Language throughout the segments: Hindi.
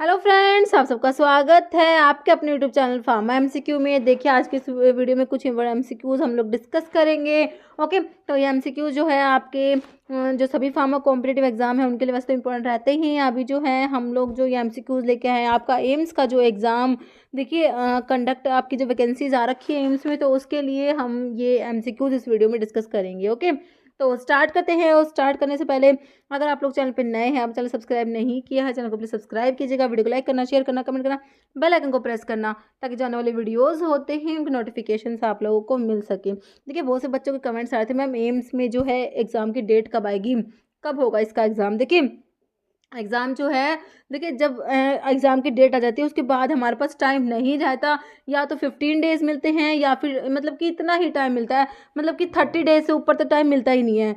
हेलो फ्रेंड्स, आप सबका स्वागत है आपके अपने यूट्यूब चैनल फार्मा एमसीक्यू में। देखिए, आज की इस वीडियो में कुछ एमसीक्यूज़ हम लोग डिस्कस करेंगे। ओके, तो ये एमसीक्यू जो है आपके जो सभी फार्मा कॉम्पिटिटिव एग्जाम है उनके लिए वैसे इंपॉर्टेंट रहते ही हैं। अभी जो है हम लोग जो ये एमसीक्यूज़ लेके आए हैं, आपका एम्स का जो एग्ज़ाम देखिए कंडक्ट आपकी जो वैकेंसीज आ रखी है एम्स में, तो उसके लिए हम ये एमसीक्यूज़ इस वीडियो में डिस्कस करेंगे। ओके, तो स्टार्ट करते हैं। और स्टार्ट करने से पहले अगर आप लोग चैनल पर नए हैं, आप चैनल सब्सक्राइब नहीं किया है, चैनल को प्लीज़ सब्सक्राइब कीजिएगा, वीडियो को लाइक करना, शेयर करना, कमेंट करना, बेल आइकन को प्रेस करना, ताकि जाने वाले वीडियोस होते ही उनकी नोटिफिकेशन आप लोगों को मिल सके। देखिए, बहुत से बच्चों के कमेंट्स आए थे, मैम एम्स में जो है एग्ज़ाम की डेट कब आएगी, कब होगा इसका एग्ज़ाम। देखिए, एग्ज़ाम जो है, देखिए जब एग्ज़ाम की डेट आ जाती है उसके बाद हमारे पास टाइम नहीं रहता। या तो 15 डेज़ मिलते हैं या फिर मतलब कि इतना ही टाइम मिलता है, मतलब कि 30 डेज़ से ऊपर तो टाइम मिलता ही नहीं है।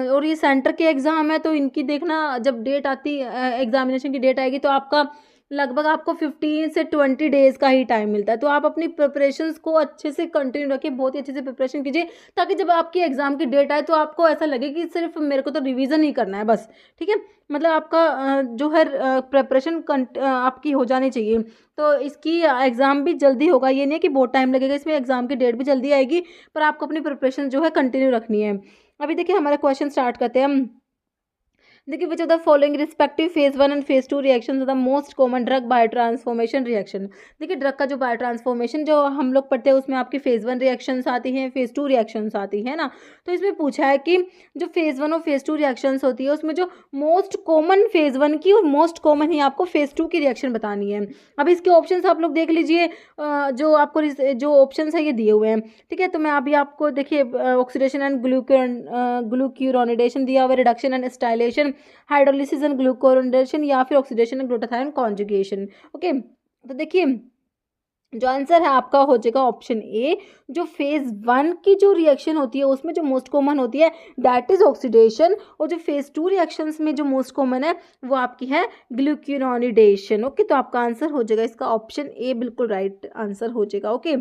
और ये सेंटर के एग्ज़ाम है, तो इनकी देखना जब डेट आती एग्ज़ामिनेशन की डेट आएगी तो आपका लगभग आपको 15 से 20 डेज़ का ही टाइम मिलता है। तो आप अपनी प्रिपरेशंस को अच्छे से कंटिन्यू रखिए, बहुत ही अच्छे से प्रिपरेशन कीजिए, ताकि जब आपकी एग्ज़ाम की डेट आए तो आपको ऐसा लगे कि सिर्फ मेरे को तो रिवीजन ही करना है बस। ठीक है, मतलब आपका जो है प्रिपरेशन आपकी हो जानी चाहिए। तो इसकी एग्ज़ाम भी जल्दी होगा, ये नहीं है कि बहुत टाइम लगेगा, इसमें एग्ज़ाम की डेट भी जल्दी आएगी, पर आपको अपनी प्रिपरेशन जो है कंटिन्यू रखनी है। अभी देखिए हमारा क्वेश्चन स्टार्ट करते हैं हम। देखिए, विच of the following respective phase 1 and phase 2 reaction the most common drug bio transformation reaction. देखिए, ड्रग का जो बायो ट्रांसफॉर्मेशन जो हम लोग पढ़ते हैं उसमें आपकी फेज 1 रिएक्शंस आती हैं, फेज 2 रिएक्शंस आती है ना। तो इसमें पूछा है कि जो फेज 1 और फेज 2 रिएक्शंस होती है उसमें जो मोस्ट कॉमन फेज 1 की और मोस्ट कॉमन ही आपको फेज 2 की रिएक्शन बतानी है। अब इसके ऑप्शंस आप लोग देख लीजिए, जो आपको जो ऑप्शंस है ये दिए हुए हैं। ठीक है, तो मैं अभी आपको देखिए ऑक्सीडेशन एंड ग्लूक्यूरोनिडेशन दिया हुआ है, रिडक्शन एंड स्टाइलेशन, हाइड्रोलिसिस एंड ग्लूकोरोनेशन, या फिर oxidation and glutathione conjugation. Okay, तो देखिए जो आंसर है आपका हो जाएगा ऑप्शन ए। जो फेज 1 की जो रिएक्शन होती है उसमें जो मोस्ट कॉमन होती है दैट इज ऑक्सीडेशन, और जो फेज 2 रिएक्शंस में जो मोस्ट कॉमन है वो आपकी है ग्लूक्यूरोनिडेशन। ओके, तो आपका आंसर हो जाएगा इसका ऑप्शन ए, बिल्कुल राइट आंसर हो जाएगा। ओके,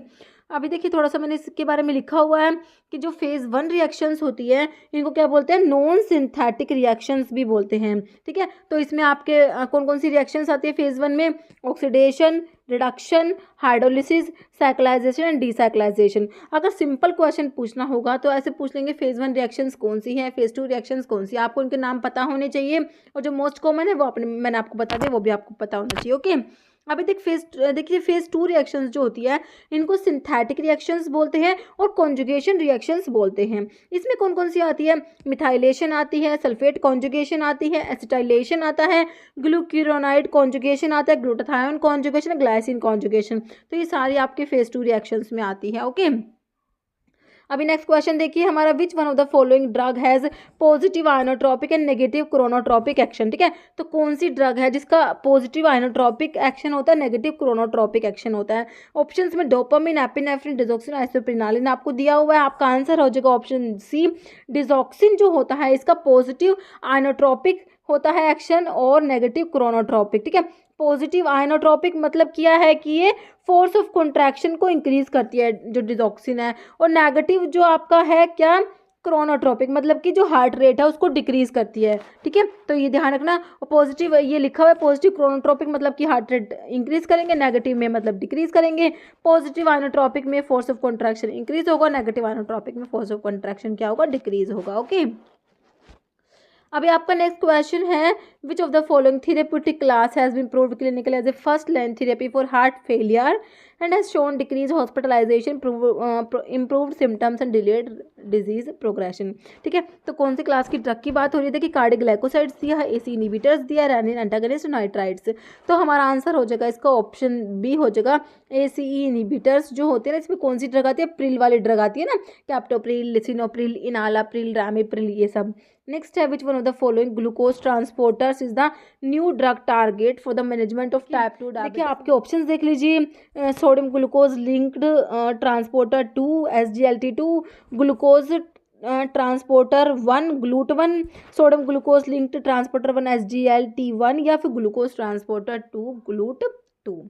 अभी देखिए थोड़ा सा मैंने इसके बारे में लिखा हुआ है कि जो फेज 1 रिएक्शंस होती है इनको क्या बोलते हैं, नॉन सिंथेटिक रिएक्शंस भी बोलते हैं। ठीक है, तो इसमें आपके कौन कौन सी रिएक्शंस आती है फेज 1 में, oxidation, reduction, hydrolysis, cyclization and decyclization. अगर सिंपल क्वेश्चन पूछना होगा तो ऐसे पूछ लेंगे फेज 1 रिएक्शंस कौन सी हैं, फेज 2 रिएक्शंस कौन सी, आपको उनके नाम पता होने चाहिए, और जो मोस्ट कॉमन है वो मैंने आपको बता दिया, वो भी आपको पता होना चाहिए। ओके, अभी देखिए फेज 2 रिएक्शंस जो होती है इनको सिंथेटिक रिएक्शंस बोलते हैं और कॉन्जुगेशन रिएक्शंस बोलते हैं। इसमें कौन कौन सी आती है, मिथाइलेशन आती है, सल्फेट कॉन्जुगेशन आती है, एसिटाइलेशन आता है, ग्लूक्यूरोनाइड कॉन्जुगेशन आता है, ग्लूटाथायोन कॉन्जुगेशन, ग्लाइसिन कॉन्जुगेशन। तो ये सारी आपके फेज 2 रिएक्शंस में आती है। ओके, अभी नेक्स्ट क्वेश्चन देखिए हमारा, विच one of the following drug has positive inotropic and negative chronotropic action. ठीक है, तो कौन सी ड्रग है जिसका पॉजिटिव आइनोट्रोपिक एक्शन होता है, नेगेटिव क्रोनोट्रोपिक एक्शन होता है। ऑप्शंस में डोपामिन, एपिनेफ्रिन, डिजॉक्सिन, आइसोप्रिनालिन आपको दिया हुआ है, आपका आंसर हो जाएगा ऑप्शन सी। डिजॉक्सिन जो होता है इसका पॉजिटिव आइनोट्रोपिक होता है एक्शन, और नेगेटिव क्रोनोट्रोपिक। ठीक है, पॉजिटिव आइनोट्रोपिक मतलब क्या है कि ये फोर्स ऑफ कॉन्ट्रैक्शन को इंक्रीज करती है जो डिजॉक्सिन है, और नेगेटिव जो आपका है क्या, क्रोनोट्रोपिक मतलब कि जो हार्ट रेट है उसको डिक्रीज करती है। ठीक है, तो ये ध्यान रखना। पॉजिटिव ये लिखा हुआ है, पॉजिटिव क्रोनोट्रोपिक मतलब कि हार्ट रेट इंक्रीज करेंगे, नेगेटिव में मतलब डिक्रीज करेंगे। पॉजिटिव आइनोट्रोपिक में फोर्स ऑफ कॉन्ट्रैक्शन इंक्रीज होगा, नेगेटिव आइनोट्रोपिक में फोर्स ऑफ कॉन्ट्रैक्शन क्या होगा, डिक्रीज होगा। ओके, अभी आपका नेक्स्ट क्वेश्चन है, which of the following therapeutic class has been proved clinically as a first line therapy for heart failure and has shown decrease hospitalisation, improved symptoms and delayed disease progression. ठीक है, तो कौन सी क्लास की ड्रग की बात हो रही है, देखिए कार्डियोग्लाइकोसाइड्स दिया है, एसी इनहिबिटर्स दिया है, रेनिन एंटागोनिस्ट, नाइट्राइड्स। तो हमारा आंसर हो जाएगा इसका ऑप्शन बी हो जाएगा, एसीई इनहिबिटर्स जो होते हैं ना, इसमें कौन सी ड्रग आती है, प्रिल वाली ड्रग आती है ना, कैप्टोप्रिल, लिसिनोप्रिल, इनालाप्रिल, रामिप्रिल, ये सब। नेक्स्ट है, which one of the following glucose transporters is the new drug target for the management of type 2 diabetes. देखिए आपके ऑप्शंस देख लीजिए, sodium glucose linked transporter 2, SGLT2, glucose transporter 1, GLUT1, sodium glucose linked transporter 1, SGLT1, या फिर ग्लूकोज ट्रांसपोर्टर 2, GLUT2।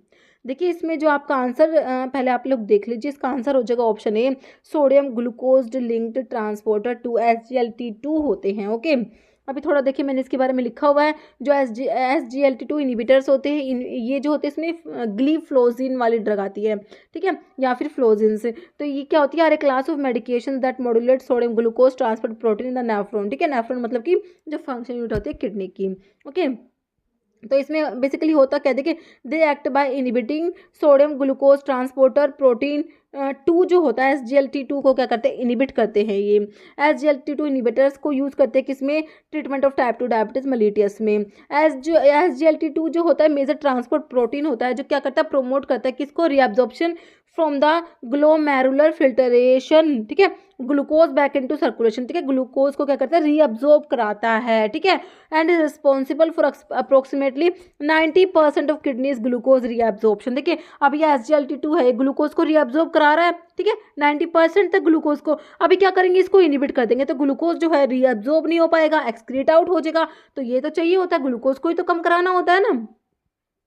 देखिए इसमें जो आपका आंसर पहले आप लोग देख लीजिए, इसका आंसर हो जाएगा option A, sodium glucose linked transporter 2, SGLT2 होते हैं। ओके, अभी थोड़ा देखिए मैंने इसके बारे में लिखा हुआ है। जो SGLT2 इनिबिटर्स होते हैं, ये जो होते हैं इसमें ग्लीफ्लोजिन वाली ड्रग आती है, ठीक है, या फिर फ्लोजिन से। तो ये क्या होती है, are a class of medication that modulate sodium glucose transport protein in the nephron, ठीक है। नेफ्रॉन मतलब कि जो फंक्शन यूनिट होती है किडनी की, ओके। तो इसमें बेसिकली होता क्या, देखिए, they act by inhibiting sodium glucose transporter protein 2 जो होता है SGLT2 को क्या करते हैं, इनिबिट करते हैं। ये SGLT2 इनिबिटर्स को यूज़ करते हैं किसमें, treatment of type 2 diabetes mellitus में। SGLT2 जो होता है मेजर ट्रांसपोर्ट प्रोटीन होता है, जो क्या करता है, प्रोमोट करता है किसको, reabsorption from the glomerular filtration, ठीक है, ग्लूकोज बैक इनटू सर्कुलेशन, ठीक है, ग्लूकोज को क्या करता है, रीअब्जॉर्ब कराता है, ठीक है, and is responsible for approximately 90% of kidneys glucose reabsorption. देखिए अब ये SGLT2 है, ग्लूकोज को रीअब्जॉर्ब करा रहा है, ठीक है, 90% तक ग्लूकोज को। अभी क्या करेंगे, इसको इनिबिट कर देंगे तो ग्लूकोज जो है रीअब्जॉर्ब नहीं हो पाएगा, एक्सक्रीट आउट हो जाएगा। तो ये तो चाहिए होता है, ग्लूकोज को ही तो कम कराना होता है ना,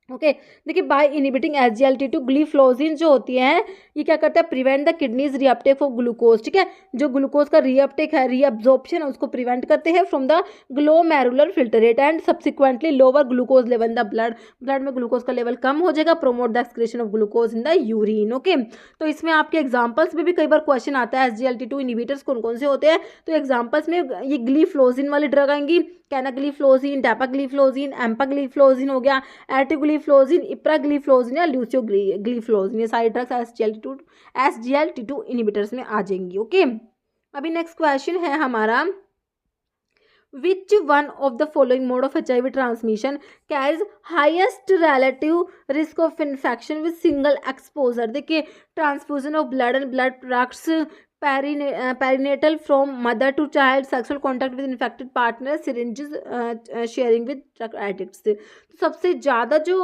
ओके। देखिए बाय इनिबिटिंग SGLT2 ग्लीफ्लोजिन जो होती है, ये क्या करता है, prevent the kidneys reuptake of glucose, ठीक है, जो ग्लूकोज का रीअपटेक है, रीअब्जॉर्प्शन है, उसको प्रिवेंट करते हैं from the glomerular filtrate and subsequently lower glucose level in the blood में ग्लूकोज का लेवल कम हो जाएगा, promote the excretion of glucose in the urine, okay. तो इसमें आपके एग्जाम्पल्स में भी कई बार क्वेश्चन आता है SGLT2 इनिबिटर्स कौन कौन से होते हैं। तो एग्जाम्पल्स में ये ग्लीफ्लोजिन वाली ड्रग आएंगी, कैनाग्लीफ्लोजिन, डापाग्लीफ्लोजिन, एम्पाग्लीफ्लोजिन हो गया, एर्टिग्लीफ्लोजिन, इप्राग्लीफ्लोजिन या ल्यूसियोग्लीफ्लोजिन, ये सारी ड्रग्स SGLT2 इनिबिटर्स में आ जाएंगी, ओके। अभी नेक्स्ट क्वेश्चन है हमारा, Which one of the following mode of HIV transmission carries highest relative risk of infection with single exposure? देखिए, transfusion of blood and blood products, perinatal from mother to child, sexual contact with infected partner, syringes sharing with drug addicts। तो सबसे ज़्यादा जो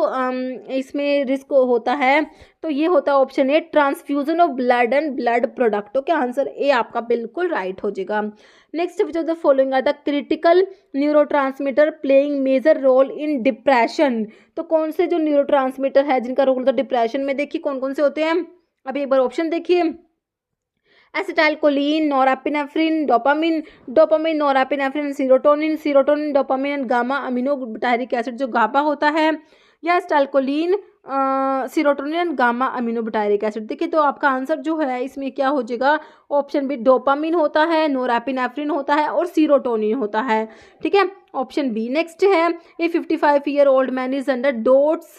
इसमें रिस्क होता है तो ये होता है option A, transfusion of blood and blood product, okay. Answer A आपका बिल्कुल राइट हो जाएगा। Next which of the following are the critical neurotransmitter playing major role in depression? तो कौन से जो न्यूरोट्रांसमीटर है जिनका रोल होता है डिप्रेशन में, देखिए कौन कौन से होते हैं। अभी एक बार ऑप्शन देखिए, acetylcholine, norepinephrine, dopamine, norepinephrine, serotonin, dopamine and gamma amino butyric acid जो गाबा होता है, या acetylcholine, serotonin and gamma amino butyric acid. देखिए तो आपका आंसर जो है इसमें क्या हो जाएगा, ऑप्शन बी, डोपामिन होता है, नॉरएपिनेफ्रिन होता है और सीरोटोनिन होता है, ठीक है, ऑप्शन बी। नेक्स्ट है, a 55-year-old man is under DOTS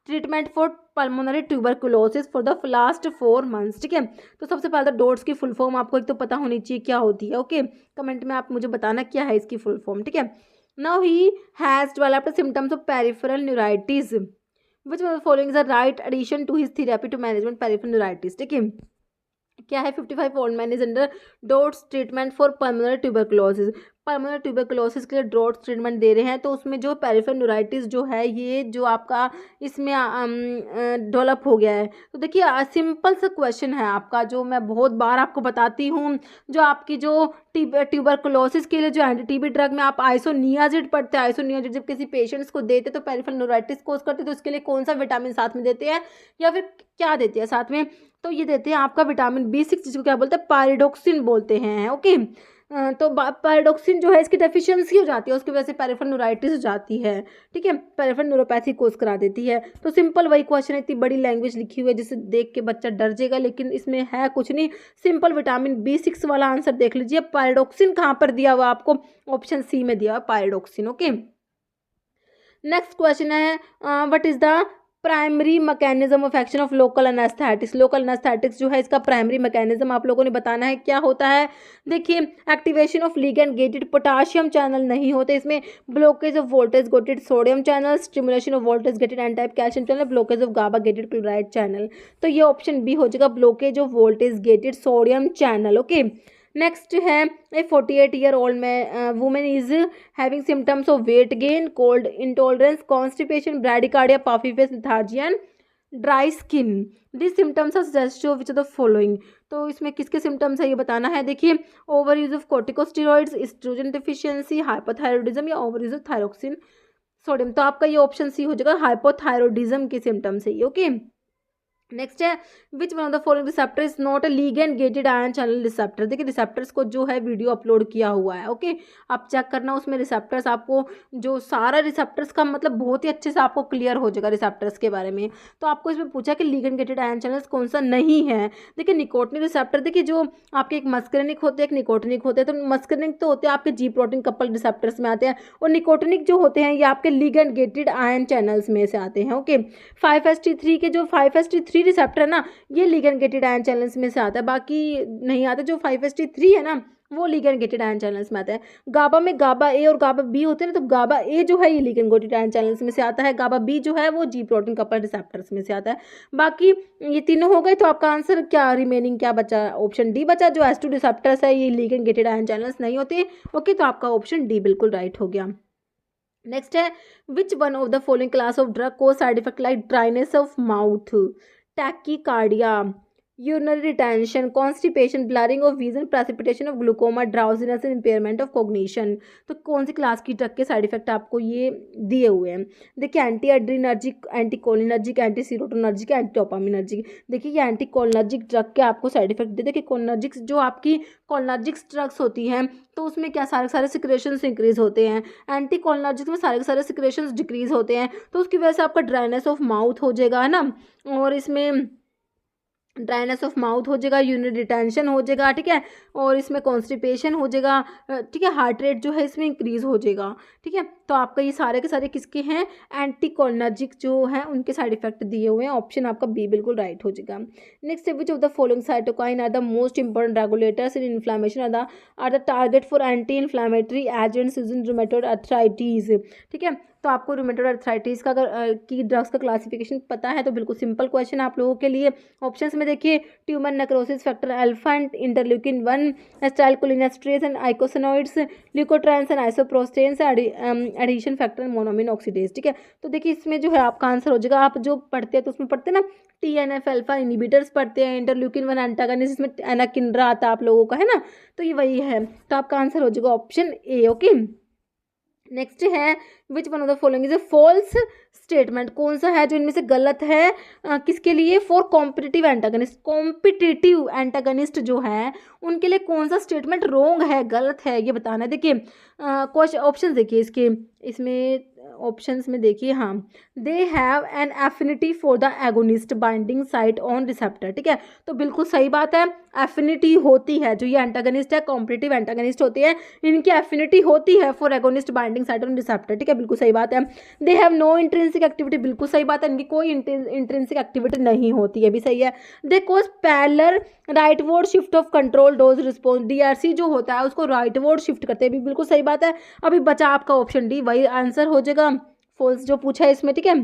treatment for pulmonary tuberculosis for the last 4 months, ठीक है। तो सबसे पहले तो डोट्स की फुल फॉर्म आपको एक तो पता होनी चाहिए क्या होती है, ओके। कमेंट में आप मुझे बताना क्या है इसकी फुल फॉर्म, ठीक है। Now he has developed symptoms of peripheral neuritis, which one of the following is a right addition to his therapy to management peripheral neuritis, ठीक है। क्या है, 55-year-old man is under DOTS treatment for pulmonary tuberculosis, pulmonary tuberculosis के लिए डोट्स ट्रीटमेंट दे रहे हैं। तो उसमें जो पेरिफेरल न्यूराइटिस जो है ये जो आपका इसमें डेवलप हो गया है। तो देखिए सिंपल सा क्वेश्चन है आपका, जो मैं बहुत बार आपको बताती हूँ, जो आपकी जो ट्यूबरकुलोसिस के लिए जो एंटी टीबी ड्रग में आप आइसोनियाजिड पढ़ते हैं, आइसोनियाजिड जब किसी पेशेंट्स को देते तो पेरिफेरल न्यूराइटिस कोज करते तो उसके लिए कौन सा विटामिन साथ में देते हैं या फिर क्या देते हैं साथ में, तो ये देते हैं आपका विटामिन B6 जिसको क्या बोलते हैं, पायरिडोक्सिन बोलते हैं, ओके। तो पायरिडोक्सिन जो है इसकी डेफिशिएंसी हो जाती है, उसकी वजह से पेरिफेरल न्यूराइटिस हो जाती है, ठीक है, पेरिफेरल न्यूरोपैथी कोज करा देती है। तो सिंपल वही क्वेश्चन है, इतनी बड़ी लैंग्वेज लिखी हुई है जिसे देख के बच्चा डर जाएगा, लेकिन इसमें है कुछ नहीं, सिंपल विटामिन B6 वाला आंसर देख लीजिए। पायरिडोक्सिन कहाँ पर दिया हुआ आपको, ऑप्शन सी में दिया हुआ पायरिडोक्सिन, ओके। नेक्स्ट क्वेश्चन है, what is the primary mechanism of action of local anaesthetics? Local anaesthetics जो है इसका प्राइमरी मैकेनिज्म आप लोगों ने बताना है क्या होता है। देखिए, activation of ligand gated potassium channel नहीं होते इसमें, blockage of voltage gated sodium channel, stimulation of voltage gated N type calcium channel, blockage of GABA gated chloride channel. तो ये ऑप्शन बी हो जाएगा, blockage of voltage gated sodium channel, okay. Next है, a 48-year-old women is having symptoms of weight gain, cold intolerance, constipation, bradycardia, puffy face, lethargy and dry skin. This symptoms are suggestive which of the following? तो इसमें किसके सिम्टम्स है ये बताना है। देखिए, over use of corticosteroids, estrogen deficiency, hypothyroidism या over use of thyroxine sodium. तो आपका ये ऑप्शन सी हो जाएगा, हाइपोथायरॉइडिज्म के सिम्टम्स है ये, ओके। नेक्स्ट है which one of the following receptor is not a ligand gated ion channel receptor. देखिए रिसेप्टर्स को जो है वीडियो अपलोड किया हुआ है, ओके आप चेक करना उसमें रिसेप्टर्स आपको जो सारा रिसेप्टर्स का मतलब बहुत ही अच्छे से आपको क्लियर हो जाएगा रिसेप्टर्स के बारे में। तो आपको इसमें पूछा कि लिगेंड गेटेड आयन चैनल्स कौन सा नहीं है। देखिए निकोटिनिक रिसेप्टर, देखिए जो आपके एक मस्करेनिक होते हैं एक निकोटिनिक होते हैं। तो मस्करेनिक तो होते हैं आपके जी प्रोटीन कपल रिसेप्टर्स में आते हैं, और निकोटिनिक जो होते हैं ये आपके लिगेंड गेटेड आयन चैनल्स में से आते हैं। ओके 5st3 के जो 5st3 रिसेप्टर है ना ये लिगेंड गेटेड आयन चैनल्स में से आता है, बाकी नहीं आता। जो 5st3 है ना वो लिगेंड गेटेड आयन चैनल्स में आता है। गाबा में गाबा ए और गाबा बी होते हैं ना, तो गाबा ए जो है ये लिगेंड गेटेड आयन चैनल्स में से आता है, गाबा बी जो है वो जी प्रोटीन कपल रिसेप्टर्स में से आता है। बाकी ये तीनों हो गए, तो आपका आंसर क्या रिमेनिंग क्या बचा, ऑप्शन डी बचा। जो H2 रिसेप्टर्स है ये लिगेंड गेटेड आयन चैनल्स नहीं होते। ओके तो आपका ऑप्शन डी बिल्कुल राइट हो गया। नेक्स्ट है which one of the following class of drug को side effect like dryness of mouth, tachycardia, urinary retention, constipation, blurring of vision, precipitation of glaucoma, drowsiness and impairment of cognition. तो कौन सी क्लास की ड्रग के साइड इफेक्ट आपको ये दिए हुए हैं। देखिए anti adrenergic, anti cholinergic, anti serotonergic, anti dopaminergic. देखिए ये एंटी कोलिनर्जिक ड्रग के आपको साइड इफेक्ट दे। देखिए कोलिनर्जिक्स जो आपकी कोलिनर्जिक्स ड्रग्स होती हैं तो उसमें क्या सारे सारे सिक्रेशंस इंक्रीज होते हैं, एंटी कोलिनर्जिक में सारे सारे सिक्रेशंस डिक्रीज होते हैं, तो उसकी वजह से आपका ड्राइनेस ऑफ माउथ हो जाएगा है ना, और इसमें ड्राइनेस ऑफ माउथ हो जाएगा, यूरिनरी रिटेंशन हो जाएगा, ठीक है, और इसमें कॉन्स्टिपेशन हो जाएगा, ठीक है, हार्ट रेट जो है इसमें इंक्रीज हो जाएगा, ठीक है। तो आपका ये सारे के सारे किसके हैं, एंटी कोलिनर्जिक जो हैं उनके साइड इफेक्ट दिए हुए हैं। ऑप्शन आपका बी बिल्कुल राइट हो जाएगा। Next which of the following cytokine are the most important regulators in inflammation are the target for anti inflammatory agents in rheumatoid arthritis, ठीक है। तो आपको रूमेटॉइड अर्थराइटिस का अगर की ड्रग्स का क्लासिफिकेशन पता है तो बिल्कुल सिंपल क्वेश्चन आप लोगों के लिए। ऑप्शंस में देखिए tumour necrosis factor alpha and interleukin 1, acetylcholinesterase and eicosanoids, leukotrienes and isoprostanes, adhesion factor and monoamine oxidase, ठीक है। तो देखिए इसमें जो है आपका आंसर हो जाएगा, आप जो पढ़ते हैं तो उसमें पढ़ते हैं ना TNF अल्फा इनिबिटर्स पढ़ते हैं, इंटरल्यूकिन 1 एंटागनिस्ट, इसमें एनाकिंड्रा आता है आप लोगों का है ना, तो ये वही है। तो आपका आंसर हो जाएगा ऑप्शन ए। ओके नेक्स्ट है which one of the following is a false statement, कौन सा है जो इनमें से गलत है किसके लिए, for competitive antagonist. Competitive antagonist जो है उनके लिए कौन सा स्टेटमेंट रोंग है, गलत है, ये बताना है। देखिए क्वेश्चन ऑप्शन देखिए इसके, इसमें ऑप्शंस में देखिए, हाँ they have an affinity for the agonist binding site on receptor, ठीक है। तो बिल्कुल सही बात है, एफिनिटी होती है, जो ये एंटागनिस्ट है कॉम्पिटिटिव एंटागनिस्ट होती है इनकी एफिनिटी होती है for agonist binding site on receptor, ठीक है, बिल्कुल सही बात है। They have no intrinsic activity, बिल्कुल सही बात है, इनकी कोई इंट्रिंसिक एक्टिविटी नहीं होती है, भी सही है। They cause parallel rightward shift of control dose response, DRC जो होता है उसको राइटवर्ड शिफ्ट करते हैं, भी बिल्कुल सही बात है। अभी बचा आपका ऑप्शन डी, वही आंसर हो जाएगा फॉल्स जो पूछा है इसमें, ठीक है।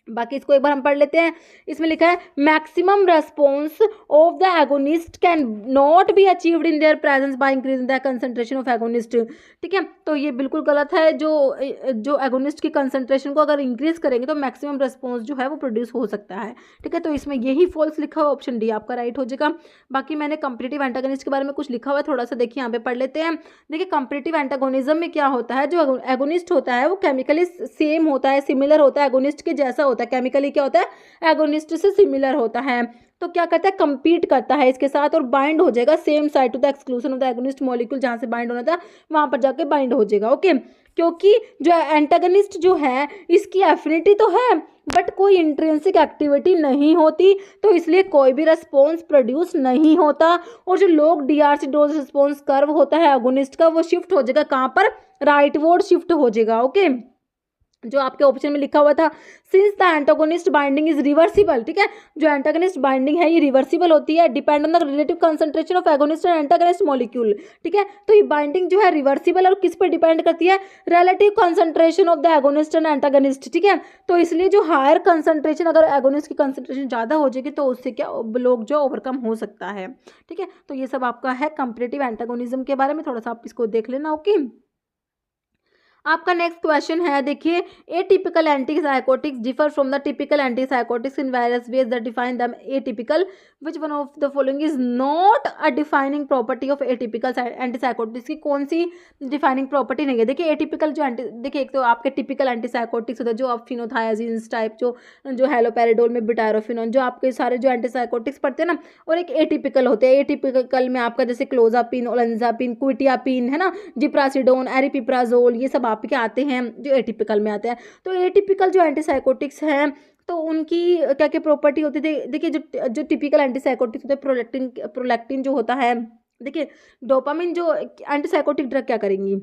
बाकी इसको एक बार हम पढ़ लेते हैं। इसमें लिखा है maximum response of the agonist can not be achieved in their presents by increasing the concentration of agonist, ठीक है। तो ये बिल्कुल गलत है, जो एगोनिस्ट की कंसंट्रेशन को अगर इंक्रीज करेंगे तो मैक्सिमम रेस्पॉन्स जो है वो प्रोड्यूस हो सकता है, ठीक है। तो इसमें यही फॉल्स लिखा हुआ, ऑप्शन डी आपका राइट हो जाएगा। बाकी मैंने कंपिटिटिव एंटागोनिस्ट के बारे में कुछ लिखा हुआ है, थोड़ा सा देखिए यहाँ पे पढ़ लेते हैं। देखिए कंपिटिटिव एंटागोनिज्म में क्या होता है, जो एगोनिस्ट होता है वो केमिकली सेम होता है, सिमिलर होता है, एगोनिस्ट के जैसा होता है, केमिकली क्या होता है एगोनिस्ट से सिमिलर होता है। तो क्या करता है, कंपीट करता है इसके साथ और बाइंड हो जाएगा same side to the exclusion of the agonist molecule, जहां से बाइंड होना था वहां पर जाके बाइंड हो जाएगा। ओके क्योंकि जो एंटागनिस्ट जो है इसकी एफिनिटी तो है बट कोई इंट्रिंसिक एक्टिविटी नहीं होती, तो इसलिए कोई भी रेस्पॉन्स प्रोड्यूस नहीं होता। और जो लोग DRC डोज रिस्पॉन्स कर्व होता है एगोनिस्ट का वो शिफ्ट हो जाएगा कहाँ पर, राइटवर्ड शिफ्ट हो जाएगा। ओके जो आपके ऑप्शन में लिखा हुआ था since the antagonist binding is reversible, ठीक है, जो एंटागोनिस्ट बाइंडिंग है ये रिवर्सिबल होती है, depend on the relative concentration of agonist and antagonist molecule, ठीक है। तो ये बाइंडिंग जो है रिवर्सिबल और किस पर डिपेंड करती है, relative concentration of the agonist and antagonist, ठीक है। तो इसलिए जो हायर कंसंट्रेशन, अगर एगोनिस्ट की कंसंट्रेशन ज़्यादा हो जाएगी तो उससे क्या लोग जो ओवरकम हो सकता है, ठीक है। तो ये सब आपका है कंपैरेटिव एंटागोनिज्म के बारे में, थोड़ा सा आप इसको देख लेना। ओके आपका नेक्स्ट क्वेश्चन है, देखिए atypical antipsychotics differ from the typical antipsychotics in various ways that define them atypical, which one of the following is not a defining property of atypical antipsychotics की कौन सी डिफाइनिंग प्रॉपर्टी नहीं है। देखिए एटिपिकल जो देखिए एक तो आपके टिपिकल एंटीसाइकोटिक्स होता है जो आप फिनोथायाजिन्स टाइप जो हेलोपेरिडोल में बिटायरोफिनोन जो आपके सारे जो एंटीसाइकोटिक्स पढ़ते हैं ना, और एक एटिपिकल होते हैं। एटिपिकल में आपका जैसे क्लोजापिन, ओलेंजापिन, क्विटियापिन है ना, जिप्रासिडोन, एरिपिप्राजोल, ये सब आपके आते हैं जो एटिपिकल में आते हैं। तो एटिपिकल जो एंटीसाइकोटिक्स हैं तो उनकी क्या क्या प्रॉपर्टी होती थी। देखिए जो टिपिकल एंटीसाइकोटिक्स होते हैं, प्रोलैक्टिन जो होता है, देखिए डोपामिन जो एंटीसाइकोटिक ड्रग क्या करेंगी,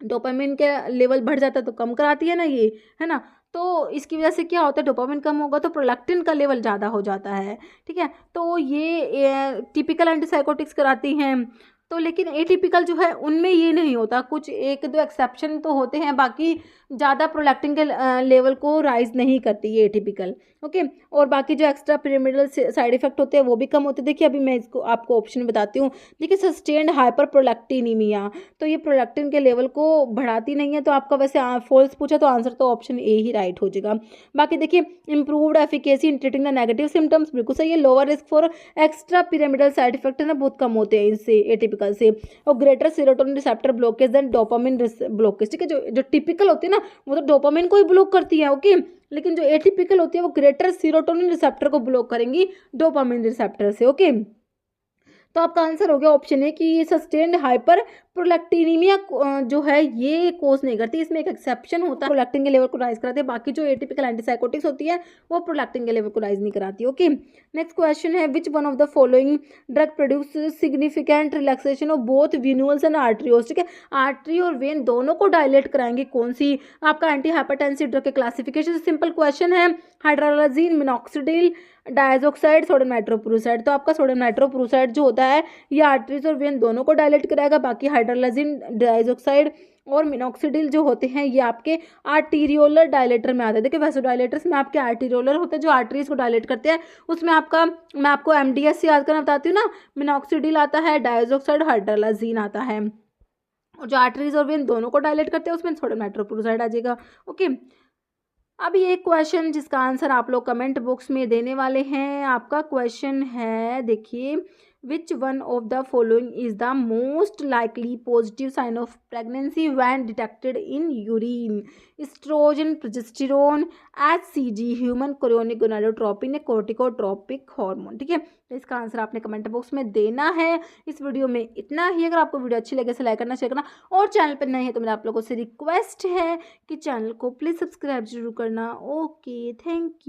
डोपामिन के लेवल बढ़ जाता है तो कम कराती है ना ये, है ना। तो इसकी वजह से क्या होता है, डोपामिन कम होगा तो प्रोलैक्टिन का लेवल ज़्यादा हो जाता है, ठीक है। तो ये टिपिकल एंटीसाइकोटिक्स कराती हैं। तो लेकिन एटिपिकल जो है उनमें ये नहीं होता, कुछ एक दो एक्सेप्शन तो होते हैं, बाकी ज़्यादा प्रोलैक्टिन के लेवल को राइज नहीं करती ये एटिपिकल, ओके। और बाकी जो एक्स्ट्रा पिरामिडल साइड इफेक्ट होते हैं वो भी कम होते हैं। देखिए अभी मैं इसको आपको ऑप्शन बताती हूँ। देखिए सस्टेन्ड हाइपर प्रोलैक्टिनीमिया, तो ये प्रोलैक्टिन के लेवल को बढ़ाती नहीं है। तो आपका वैसे फॉल्स पूछा तो आंसर तो ऑप्शन ए ही राइट हो जाएगा। बाकी देखिए improved efficacy in treating the negative symptoms, बिल्कुल सही है। Lower risk for extra pyramidal side effect है ना, बहुत कम होते हैं इससे एटिपिकल से। और greater serotonin receptor blockage than dopamine blockage, ठीक है। जो टिपिकल होती है ना वो तो डोपामिन को ही ब्लॉक करती है, ओके। लेकिन जो एटिपिकल होती है वो ग्रेटर सेरोटोनिन रिसेप्टर को ब्लॉक करेंगी डोपामिन रिसेप्टर से, ओके। तो आपका आंसर हो गया ऑप्शन है कि सस्टेन्ड हाइपर प्रोलैक्टिनीमिया जो है ये कोज नहीं करती, इसमें एक एक्सेप्शन होता है, प्रोलैक्टिन के लेवल को राइज कराते हैं। बाकी जो एटिपिकल एंटीसाइकोटिक्स होती है वो प्रोलैक्टिन के लेवल को राइज नहीं कराती, ओके। नेक्स्ट क्वेश्चन है, which one of the following drug produce significant relaxation of both venules and arterioles, ठीक है। आर्टरी और वेन दोनों को डायलेट कराएंगे, कौन सी। आपका एंटी हाइपरटेंसिव ड्रग के क्लासिफिकेशन सिंपल क्वेश्चन है, hydralazine, minoxidil, diazoxide, sodium nitroprusside. तो आपका सोडियम नाइट्रोप्रोसाइड जो होता है ये आर्टरीज और वेन दोनों को डायलेट कराएगा। बाकी हाइड्रोलाजिन, डायजोक्साइड और मिनॉक्सिडिल जो होते हैं ये आपके आर्टीरियोलर डायलेटर में आते हैं। देखिए वैसोडाइलेटर्स में आपके आर्टीरियोलर होते हैं जो आर्टरीज को डायलेट करते हैं, उसमें आपका मैं आपको एमडीएस से याद करना बताती हूँ ना, मिनॉक्सिडिल आता है, डायजोक्साइड, हाइड्रोलाजिन आता है। और जो आर्टरीज और वेन दोनों को डायलेट करते हैं उसमें सोडियम नाइट्रोप्रोसाइड आ जाएगा, ओके। अब ये क्वेश्चन जिसका आंसर आप लोग कमेंट बॉक्स में देने वाले हैं। आपका क्वेश्चन है, देखिए which one of the following is the most likely positive sign of pregnancy when detected in urine, estrogen, progesterone, HCG, human chorionic gonadotropin या कोर्टिकोट्रोपिक हार्मोन, ठीक है। तो इसका आंसर आपने कमेंट बॉक्स में देना है। इस वीडियो में इतना ही। अगर आपको वीडियो अच्छी लगे तो लाइक करना, शेयर करना, और चैनल पर नए हैं तो मेरा आप लोगों से रिक्वेस्ट है कि चैनल को प्लीज़ सब्सक्राइब जरूर करना, ओके। Thank you.